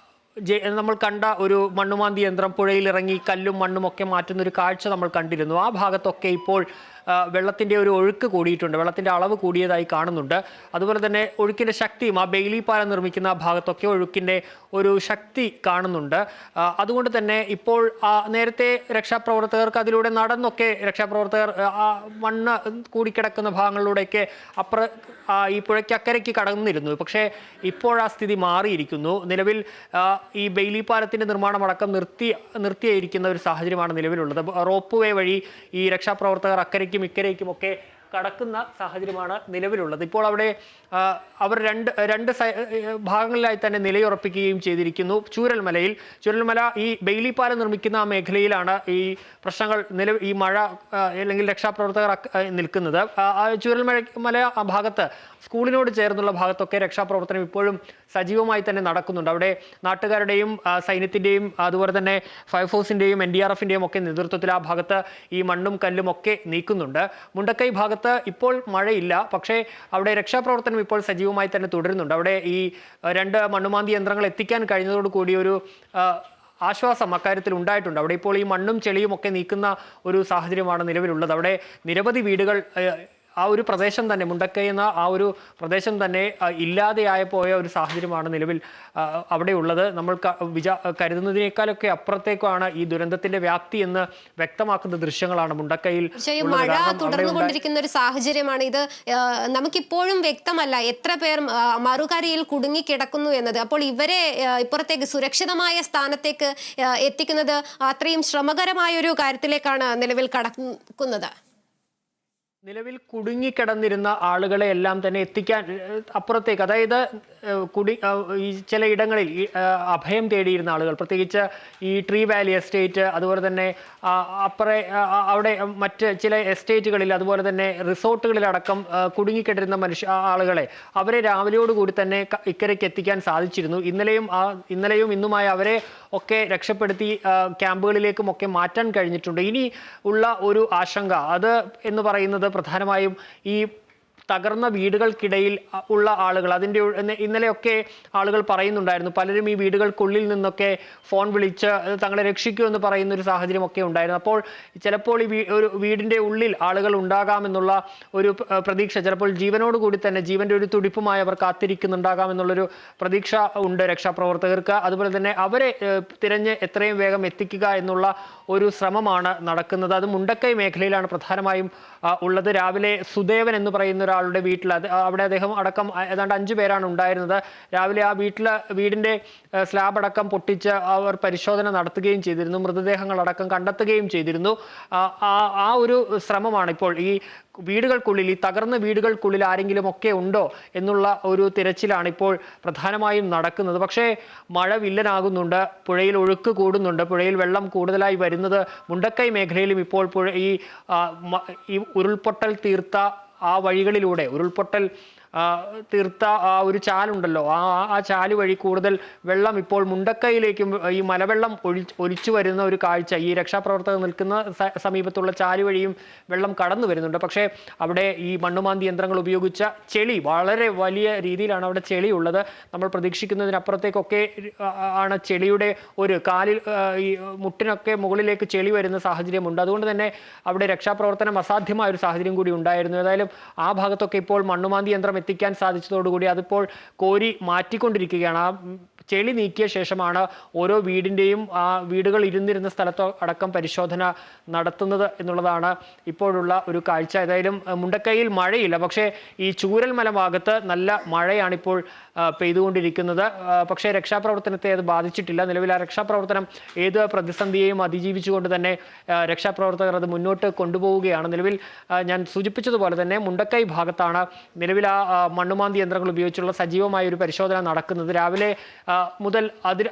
J: നമ്മൾ കണ്ട ഒരു മണ്ണുമാന്തി യന്ത്രം പുഴയിലിറങ്ങി കല്ലും മണ്ണും ഒക്കെ മാറ്റുന്ന ഒരു കാഴ്ച നമ്മൾ കണ്ടിരുന്നു. ആ ഭാഗത്തൊക്കെ ഇപ്പോൾ വെള്ളത്തിൻ്റെ ഒരു ഒഴുക്ക് കൂടിയിട്ടുണ്ട്, വെള്ളത്തിൻ്റെ അളവ് കൂടിയതായി കാണുന്നുണ്ട്. അതുപോലെ തന്നെ ഒഴുക്കിൻ്റെ ശക്തിയും ആ ബെയിലി പാലം നിർമ്മിക്കുന്ന ഭാഗത്തൊക്കെ ഒഴുക്കിൻ്റെ ഒരു ശക്തി കാണുന്നുണ്ട്. അതുകൊണ്ട് തന്നെ ഇപ്പോൾ നേരത്തെ രക്ഷാപ്രവർത്തകർക്ക് അതിലൂടെ നടന്നൊക്കെ രക്ഷാപ്രവർത്തകർ മണ്ണ് കൂടിക്കിടക്കുന്ന ഭാഗങ്ങളിലൂടെയൊക്കെ ഈ പുഴയ്ക്കക്കരയ്ക്ക് കടന്നിരുന്നു. പക്ഷേ ഇപ്പോൾ ആ സ്ഥിതി മാറിയിരിക്കുന്നു. നിലവിൽ ഈ ബെയിലി പാലത്തിൻ്റെ നിർമ്മാണമടക്കം നിർത്തിയിരിക്കുന്ന ഒരു സാഹചര്യമാണ് നിലവിലുള്ളത്. റോപ്പ് വേ വഴി ഈ രക്ഷാപ്രവർത്തകർ അക്കരയ്ക്കും ഇക്കരയ്ക്കുമൊക്കെ കടക്കുന്ന സാഹചര്യമാണ് നിലവിലുള്ളത്. ഇപ്പോൾ അവിടെ അവർ രണ്ട് ഭാഗങ്ങളിലായി തന്നെ നിലയുറപ്പിക്കുകയും ചെയ്തിരിക്കുന്നു. ചൂരൽമല ഈ ബെയിലി പാലം നിർമ്മിക്കുന്ന ആ മേഖലയിലാണ് ഈ പ്രശ്നങ്ങൾ ഈ മഴ അല്ലെങ്കിൽ രക്ഷാപ്രവർത്തകർ നിൽക്കുന്നത്. ചൂരൽമല ആ ഭാഗത്ത് സ്കൂളിനോട് ചേർന്നുള്ള ഭാഗത്തൊക്കെ രക്ഷാപ്രവർത്തനം ഇപ്പോഴും സജീവമായി തന്നെ നടക്കുന്നുണ്ട്. അവിടെ നാട്ടുകാരുടെയും സൈന്യത്തിൻ്റെയും അതുപോലെ തന്നെ ഫയർഫോഴ്സിൻ്റെയും NDRFിൻ്റെയും ഒക്കെ നേതൃത്വത്തിൽ ആ ഭാഗത്ത് ഈ മണ്ണും കല്ലും ഒക്കെ നീക്കുന്നുണ്ട്. മുണ്ടക്കൈ ഭാഗത്ത് ഇപ്പോൾ മഴയില്ല, പക്ഷേ അവിടെ രക്ഷാപ്രവർത്തനം ഇപ്പോൾ സജീവമായി തന്നെ തുടരുന്നുണ്ട്. അവിടെ ഈ 2 മണ്ണുമാന്തി യന്ത്രങ്ങൾ എത്തിക്കാൻ കഴിഞ്ഞതോടുകൂടി ഒരു ആശ്വാസം അക്കാര്യത്തിൽ ഉണ്ടായിട്ടുണ്ട്. അവിടെ ഇപ്പോൾ ഈ മണ്ണും ചെളിയും ഒക്കെ നീക്കുന്ന ഒരു സാഹചര്യമാണ് നിലവിലുള്ളത്. അവിടെ നിരവധി വീടുകൾ ആ ഒരു പ്രദേശം തന്നെ, മുണ്ടക്കൈ എന്ന ആ ഒരു പ്രദേശം തന്നെ ഇല്ലാതെയായി പോയ ഒരു സാഹചര്യമാണ് നിലവിൽ അവിടെ ഉള്ളത്. നമ്മൾ കരുതുന്നതിനേക്കാളൊക്കെ അപ്പുറത്തേക്കാണ് ഈ ദുരന്തത്തിന്റെ വ്യാപ്തി എന്ന് വ്യക്തമാക്കുന്ന ദൃശ്യങ്ങളാണ് മുണ്ടക്കൈയിൽ.
K: മഴ തുടർന്നുകൊണ്ടിരിക്കുന്ന ഒരു സാഹചര്യമാണ് ഇത്. നമുക്കിപ്പോഴും വ്യക്തമല്ല എത്ര പേർ മറുകരയിൽ കുടുങ്ങിക്കിടക്കുന്നു എന്നത്. അപ്പോൾ ഇവരെ ഇപ്പുറത്തേക്ക് സുരക്ഷിതമായ സ്ഥാനത്തേക്ക് എത്തിക്കുന്നത് അത്രയും ശ്രമകരമായ ഒരു കാര്യത്തിലേക്കാണ് നിലവിൽ കടക്കുന്നത്.
J: നിലവിൽ കുടുങ്ങിക്കിടന്നിരുന്ന ആളുകളെ എല്ലാം തന്നെ എത്തിക്കാൻ അപ്പുറത്തേക്ക്, അതായത് ഈ ചില ഇടങ്ങളിൽ അഭയം തേടിയിരുന്ന ആളുകൾ, പ്രത്യേകിച്ച് ഈ ട്രീ വാലി എസ്റ്റേറ്റ്, അതുപോലെ തന്നെ അവിടെ മറ്റ് ചില എസ്റ്റേറ്റുകളിൽ, അതുപോലെ തന്നെ റിസോർട്ടുകളിലടക്കം കുടുങ്ങിക്കിടരുന്ന ആളുകളെ അവരെ രാവിലെയോടുകൂടി തന്നെ ഇക്കരയ്ക്ക് എത്തിക്കാൻ സാധിച്ചിരുന്നു. ഇന്നലെയും ഇന്നുമായി അവരെ ഒക്കെ രക്ഷപ്പെടുത്തി ക്യാമ്പുകളിലേക്കും ഒക്കെ മാറ്റാൻ കഴിഞ്ഞിട്ടുണ്ട്. ഇനി ഉള്ള ഒരു ആശങ്ക അത് എന്ന് പറയുന്നത് പ്രധാനമായും ഈ തകർന്ന വീടുകൾക്കിടയിൽ ഉള്ള ആളുകൾ. അതിൻ്റെ ഇന്നലെയൊക്കെ ആളുകൾ പറയുന്നുണ്ടായിരുന്നു, പലരും ഈ വീടുകൾക്കുള്ളിൽ നിന്നൊക്കെ ഫോൺ വിളിച്ച് തങ്ങളെ രക്ഷിക്കൂ എന്ന് പറയുന്ന ഒരു സാഹചര്യമൊക്കെ ഉണ്ടായിരുന്നു. അപ്പോൾ ചിലപ്പോൾ ഈ ഒരു വീടിൻ്റെ ഉള്ളിൽ ആളുകൾ ഉണ്ടാകാമെന്നുള്ള ഒരു പ്രതീക്ഷ, ചിലപ്പോൾ ജീവനോടുകൂടി തന്നെ ജീവൻ്റെ ഒരു തുടിപ്പുമായി അവർ കാത്തിരിക്കുന്നുണ്ടാകാമെന്നുള്ളൊരു പ്രതീക്ഷ ഉണ്ട് രക്ഷാപ്രവർത്തകർക്ക്. അതുപോലെ തന്നെ അവരെ തിരഞ്ഞ് എത്രയും വേഗം എത്തിക്കുക എന്നുള്ള ഒരു ശ്രമമാണ് നടക്കുന്നത്. അത് മുണ്ടക്കൈ മേഖലയിലാണ് പ്രധാനമായും ഉള്ളത്. രാവിലെ സുദേവൻ എന്ന് പറയുന്ന ഒരാളുടെ വീട്ടിൽ, അവിടെ അദ്ദേഹം അടക്കം ഏതാണ്ട് 5 പേരാണ് ഉണ്ടായിരുന്നത്. രാവിലെ ആ വീടിൻ്റെ സ്ലാബ് അടക്കം പൊട്ടിച്ച് അവർ പരിശോധന നടത്തുകയും ചെയ്തിരുന്നു, മൃതദേഹങ്ങളടക്കം കണ്ടെത്തുകയും ചെയ്തിരുന്നു. ആ ഒരു ശ്രമമാണ് ഇപ്പോൾ ഈ വീടുകൾക്കുള്ളിൽ, ഈ തകർന്ന വീടുകൾക്കുള്ളിൽ ആരെങ്കിലും ഒക്കെ ഉണ്ടോ എന്നുള്ള ഒരു തിരച്ചിലാണ് ഇപ്പോൾ പ്രധാനമായും നടക്കുന്നത്. പക്ഷേ മഴ വില്ലനാകുന്നുണ്ട്, പുഴയിൽ ഒഴുക്ക് കൂടുന്നുണ്ട്, പുഴയിൽ വെള്ളം കൂടുതലായി വരുന്നത് മുണ്ടക്കൈ മേഖലയിലും ഇപ്പോൾ ഈ ഉരുൾപൊട്ടൽ തീർത്ത ആ വഴികളിലൂടെ, ഉരുൾപൊട്ടൽ തീർത്ത ആ ഒരു ചാലുണ്ടല്ലോ, ആ ചാല് വഴി കൂടുതൽ വെള്ളം ഇപ്പോൾ മുണ്ടക്കൈയിലേക്കും ഈ മലവെള്ളം ഒലിച്ചു വരുന്ന ഒരു കാഴ്ച ഈ രക്ഷാപ്രവർത്തകർ നിൽക്കുന്ന സമീപത്തുള്ള ചാല് വഴിയും വെള്ളം കടന്നു വരുന്നുണ്ട്. പക്ഷേ അവിടെ ഈ മണ്ണുമാന്തി യന്ത്രങ്ങൾ ഉപയോഗിച്ച ചെളി, വളരെ വലിയ രീതിയിലാണ് അവിടെ ചെളി ഉള്ളത്. നമ്മൾ പ്രതീക്ഷിക്കുന്നതിനപ്പുറത്തേക്കൊക്കെ ആണ് ചെളിയുടെ ഒരു കാലിൽ ഈ മുട്ടിനൊക്കെ മുകളിലേക്ക് ചെളി വരുന്ന സാഹചര്യമുണ്ട്. അതുകൊണ്ട് തന്നെ അവിടെ രക്ഷാപ്രവർത്തനം അസാധ്യമായ ഒരു സാഹചര്യം കൂടി ഉണ്ടായിരുന്നു. ഏതായാലും ആ ഭാഗത്തൊക്കെ ഇപ്പോൾ മണ്ണുമാന്തി യന്ത്രം എത്തിക്കാൻ സാധിച്ചതോടുകൂടി അതിപ്പോൾ കോരി മാറ്റിക്കൊണ്ടിരിക്കുകയാണ്. ആ ചെളി നീക്കിയ ശേഷമാണ് ഓരോ വീടിൻ്റെയും ആ വീടുകൾ ഇരുന്നിരുന്ന സ്ഥലത്ത് അടക്കം പരിശോധന നടത്തുന്നത് എന്നുള്ളതാണ് ഇപ്പോഴുള്ള ഒരു കാഴ്ച. ഏതായാലും മുണ്ടക്കൈയിൽ മഴയില്ല, പക്ഷേ ഈ ചൂരൽമല ഭാഗത്ത് നല്ല മഴയാണിപ്പോൾ പെയ്തുകൊണ്ടിരിക്കുന്നത്. പക്ഷേ രക്ഷാപ്രവർത്തനത്തെ അത് ബാധിച്ചിട്ടില്ല. നിലവിൽ ആ രക്ഷാപ്രവർത്തനം ഏത് പ്രതിസന്ധിയെയും അതിജീവിച്ചുകൊണ്ട് തന്നെ രക്ഷാപ്രവർത്തകർ അത് മുന്നോട്ട് കൊണ്ടുപോവുകയാണ്. നിലവിൽ ഞാൻ സൂചിപ്പിച്ചതുപോലെ തന്നെ മുണ്ടക്കൈ ഭാഗത്താണ് നിലവിൽ ആ മണ്ണുമാന്തി യന്ത്രങ്ങൾ ഉപയോഗിച്ചുള്ള സജീവമായ ഒരു പരിശോധന നടക്കുന്നത്. രാവിലെ മുതൽ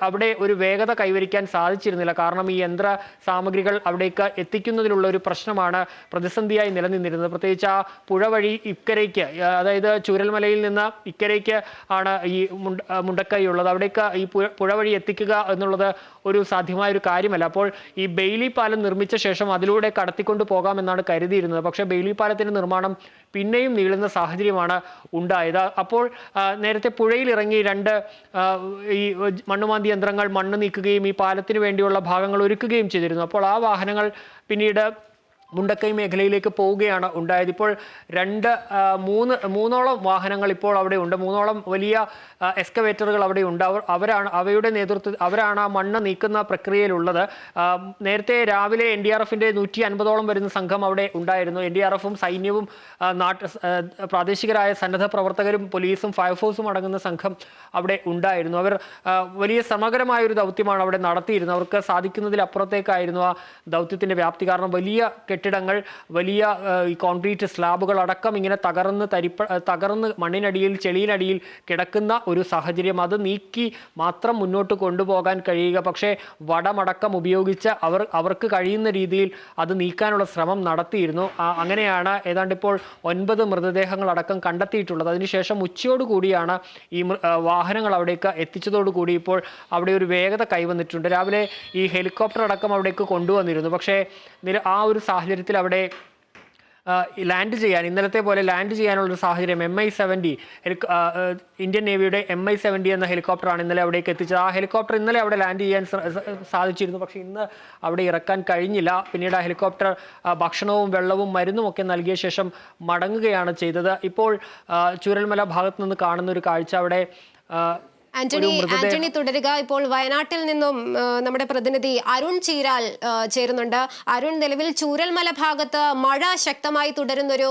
J: അവിടെ ഒരു വേഗത കൈവരിക്കാൻ സാധിച്ചിരുന്നില്ല. കാരണം ഈ യന്ത്ര സാമഗ്രികൾ അവിടേക്ക് എത്തിക്കുന്നതിലുള്ള ഒരു പ്രശ്നമാണ് പ്രതിസന്ധിയായി നിലനിന്നിരുന്നത്. പ്രത്യേകിച്ച് ആ പുഴ വഴി ഇക്കരയ്ക്ക്, അതായത് ചൂരൽമലയിൽ നിന്ന് ഇക്കരയ്ക്ക് ആണ് ഈ മുണ്ടക്കൈ ഉള്ളത്. അവിടേക്ക് ഈ പുഴ വഴി എത്തിക്കുക എന്നുള്ളത് ഒരു സാധ്യമായ ഒരു കാര്യമല്ല. അപ്പോൾ ഈ ബെയിലി പാലം നിർമ്മിച്ച ശേഷം അതിലൂടെ കടത്തിക്കൊണ്ട് പോകാമെന്നാണ് കരുതിയിരുന്നത്. പക്ഷേ ബെയിലി പാലത്തിൻ്റെ നിർമ്മാണം പിന്നെയും നീളുന്ന സാഹചര്യമാണ് ഉണ്ടായത്. അപ്പോൾ നേരത്തെ പുഴയിലിറങ്ങി രണ്ട് ഈ മണ്ണുമാന്തി യന്ത്രങ്ങൾ മണ്ണ് നീക്കുകയും ഈ പാലത്തിന് വേണ്ടിയുള്ള ഭാഗങ്ങൾ ഒരുക്കുകയും ചെയ്തിരുന്നു. അപ്പോൾ ആ വാഹനങ്ങൾ പിന്നീട് മുണ്ടക്കൈ മേഖലയിലേക്ക് പോവുകയാണ് ഉണ്ടായത്. ഇപ്പോൾ മൂന്നോളം വാഹനങ്ങൾ ഇപ്പോൾ അവിടെ ഉണ്ട്. മൂന്നോളം വലിയ എക്സ്കവേറ്ററുകൾ അവിടെ ഉണ്ട്. അവരുടെ നേതൃത്വത്തിൽ അവരാണ് ആ മണ്ണ് നീക്കുന്ന പ്രക്രിയയിലുള്ളത്. നേരത്തെ രാവിലെ NDRFിൻ്റെ 150ഓളം വരുന്ന സംഘം അവിടെ ഉണ്ടായിരുന്നു. NDRFും സൈന്യവും പ്രാദേശികരായ സന്നദ്ധ പ്രവർത്തകരും പോലീസും ഫയർഫോഴ്സും അടങ്ങുന്ന സംഘം അവിടെ ഉണ്ടായിരുന്നു. അവർ വലിയ സമഗ്രമായ ഒരു ദൗത്യമാണ് അവിടെ നടത്തിയിരുന്നത്. അവർക്ക് സാധിക്കുന്നതിലപ്പുറത്തേക്കായിരുന്നു ആ ദൗത്യത്തിൻ്റെ വ്യാപ്തി. കാരണം വലിയ കെട്ടിടങ്ങൾ, വലിയ ഈ കോൺക്രീറ്റ് സ്ലാബുകൾ അടക്കം ഇങ്ങനെ തകർന്ന് മണ്ണിനടിയിൽ ചെളിയിനടിയിൽ കിടക്കുന്ന ഒരു സാഹചര്യം. അത് നീക്കി മാത്രം മുന്നോട്ട് കൊണ്ടുപോകാൻ കഴിയുക. പക്ഷേ വടമടക്കം ഉപയോഗിച്ച് അവർക്ക് കഴിയുന്ന രീതിയിൽ അത് നീക്കാനുള്ള ശ്രമം നടത്തിയിരുന്നു. അങ്ങനെയാണ് ഏതാണ്ട് ഇപ്പോൾ 9 മൃതദേഹങ്ങളടക്കം കണ്ടെത്തിയിട്ടുള്ളത്. അതിനുശേഷം ഉച്ചയോടുകൂടിയാണ് ഈ വാഹനങ്ങൾ അവിടേക്ക് എത്തിച്ചതോടുകൂടി ഇപ്പോൾ അവിടെ ഒരു വേഗത കൈവന്നിട്ടുണ്ട്. രാവിലെ ഈ ഹെലികോപ്റ്റർ അടക്കം അവിടേക്ക് കൊണ്ടുവന്നിരുന്നു. പക്ഷേ ആ ഒരു സാഹചര്യത്തിൽ അവിടെ ലാൻഡ് ചെയ്യാൻ, ഇന്നലത്തെ പോലെ ലാൻഡ് ചെയ്യാനുള്ളൊരു സാഹചര്യം MI-70 ഇന്ത്യൻ നേവിയുടെ MI-70 എന്ന ഹെലികോപ്റ്ററാണ് ഇന്നലെ അവിടേക്ക് എത്തിച്ചത്. ആ ഹെലികോപ്റ്റർ ഇന്നലെ അവിടെ ലാൻഡ് ചെയ്യാൻ സാധിച്ചിരുന്നു. പക്ഷേ ഇന്ന് അവിടെ ഇറക്കാൻ കഴിഞ്ഞില്ല. പിന്നീട് ആ ഹെലികോപ്റ്റർ ഭക്ഷണവും വെള്ളവും മരുന്നും ഒക്കെ നൽകിയ ശേഷം മടങ്ങുകയാണ് ചെയ്തത്. ഇപ്പോൾ ചൂരൽമല ഭാഗത്ത് നിന്ന് കാണുന്ന ഒരു കാഴ്ച, അവിടെ
K: ആന്റണി തുടരുക. ഇപ്പോൾ വയനാട്ടിൽ നിന്നും നമ്മുടെ പ്രതിനിധി അരുൺ ചീരാൽ ചേരുന്നുണ്ട്. അരുൺ, നിലവിൽ ചൂരൽമല ഭാഗത്ത് മഴ ശക്തമായി തുടരുന്നൊരു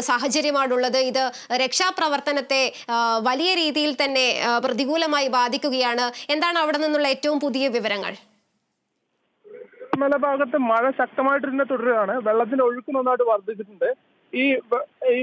K: സാഹചര്യമാണുള്ളത്. ഇത് രക്ഷാപ്രവർത്തനത്തെ വലിയ രീതിയിൽ തന്നെ പ്രതികൂലമായി ബാധിക്കുകയാണ്. എന്താണ് അവിടെ നിന്നുള്ള ഏറ്റവും പുതിയ വിവരങ്ങൾ?
L: ചൂരൽമല ഭാഗത്ത് മഴ ശക്തമായിട്ട് തന്നെ തുടരുകയാണ്. വെള്ളത്തിന്റെ ഒഴുക്ക് നന്നായിട്ട് വർദ്ധിച്ചിട്ടുണ്ട്. ഈ